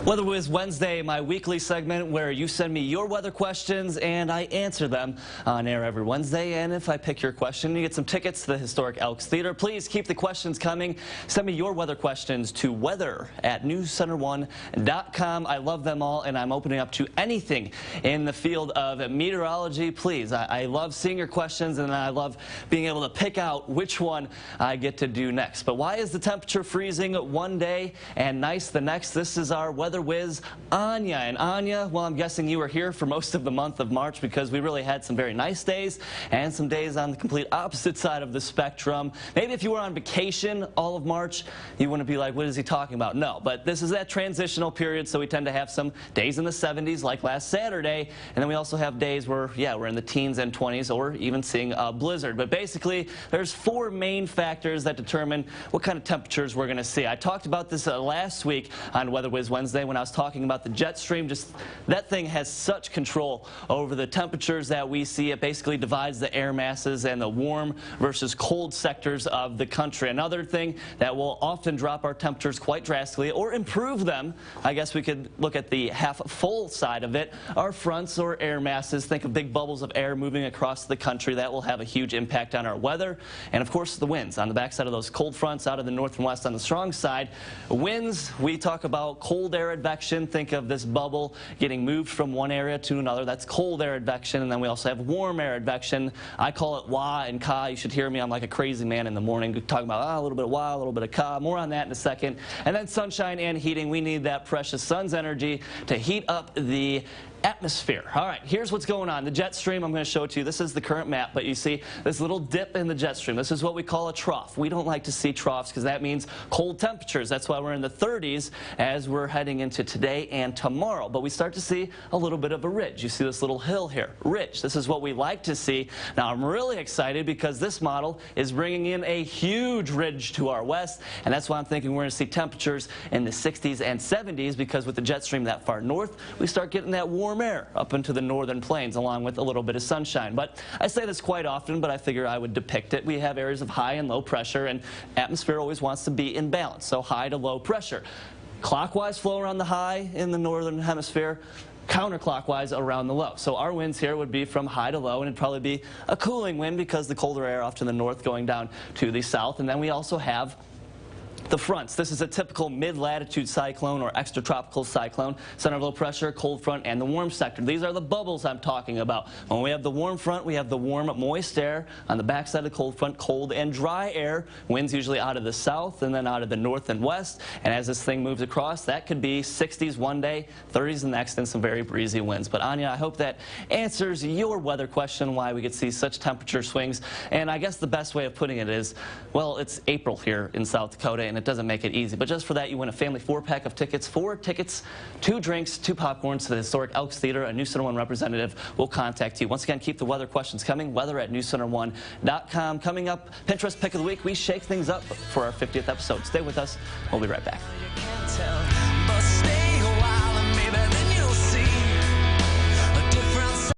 Weather Whiz Wednesday, my weekly segment where you send me your weather questions and I answer them on air every Wednesday. And if I pick your question, you get some tickets to the historic Elks Theater. Please keep the questions coming. Send me your weather questions to weather@newscenter1.com. I love them all, and I'm opening up to anything in the field of meteorology. Please, I love seeing your questions, and I love being able to pick out which one I get to do next. But why is the temperature freezing one day and nice the next? This is our Weather Whiz, Anya. And Anya, well, I'm guessing you were here for most of the month of March because we really had some very nice days and some days on the complete opposite side of the spectrum. Maybe if you were on vacation all of March, you wouldn't be like, what is he talking about? No, but this is that transitional period, so we tend to have some days in the 70s like last Saturday, and then we also have days where, yeah, we're in the teens and 20s or even seeing a blizzard. But basically, there's four main factors that determine what kind of temperatures we're going to see. I talked about this last week on Weather Whiz Wednesday when I was talking about the jet stream. Just that thing has such control over the temperatures that we see. It basically divides the air masses and the warm versus cold sectors of the country. Another thing that will often drop our temperatures quite drastically or improve them, I guess we could look at the half full side of it, are fronts or air masses. Think of big bubbles of air moving across the country. That will have a huge impact on our weather. And of course the winds on the backside of those cold fronts out of the north and west on the strong side. Winds, we talk about cold air advection. Think of this bubble getting moved from one area to another. That's cold air advection. And then we also have warm air advection. I call it wah and ka. You should hear me. I'm like a crazy man in the morning talking about a little bit of wah, a little bit of ka. More on that in a second. And then sunshine and heating. We need that precious sun's energy to heat up the atmosphere. All right, here's what's going on. The jet stream, I'm going to show it to you. This is the current map, but you see this little dip in the jet stream. This is what we call a trough. We don't like to see troughs because that means cold temperatures. That's why we're in the 30s as we're heading into today and tomorrow. But we start to see a little bit of a ridge. You see this little hill here, ridge. This is what we like to see. Now, I'm really excited because this model is bringing in a huge ridge to our west, and that's why I'm thinking we're going to see temperatures in the 60s and 70s because with the jet stream that far north, we start getting that warm air up into the northern plains along with a little bit of sunshine. But I say this quite often, but I figure I would depict it. We have areas of high and low pressure, and atmosphere always wants to be in balance, so high to low pressure. Clockwise flow around the high in the northern hemisphere, counterclockwise around the low. So our winds here would be from high to low, and it'd probably be a cooling wind because the colder air off to the north going down to the south. And then we also have the fronts. This is a typical mid-latitude cyclone or extratropical cyclone. Center of low pressure, cold front, and the warm sector. These are the bubbles I'm talking about. When we have the warm front, we have the warm, moist air. On the backside of the cold front, cold and dry air. Winds usually out of the south and then out of the north and west. And as this thing moves across, that could be 60s one day, 30s the next, and some very breezy winds. But Anya, I hope that answers your weather question, why we could see such temperature swings. And I guess the best way of putting it is, well, it's April here in South Dakota, and it doesn't make it easy. But just for that, you win a family 4-pack of tickets, 4 tickets, 2 drinks, 2 popcorns to the historic Elks Theater. A News Center 1 representative will contact you. Once again, keep the weather questions coming. Weather@newscenter1.com. Coming up, Pinterest Pick of the Week. We shake things up for our 50th episode. Stay with us. We'll be right back.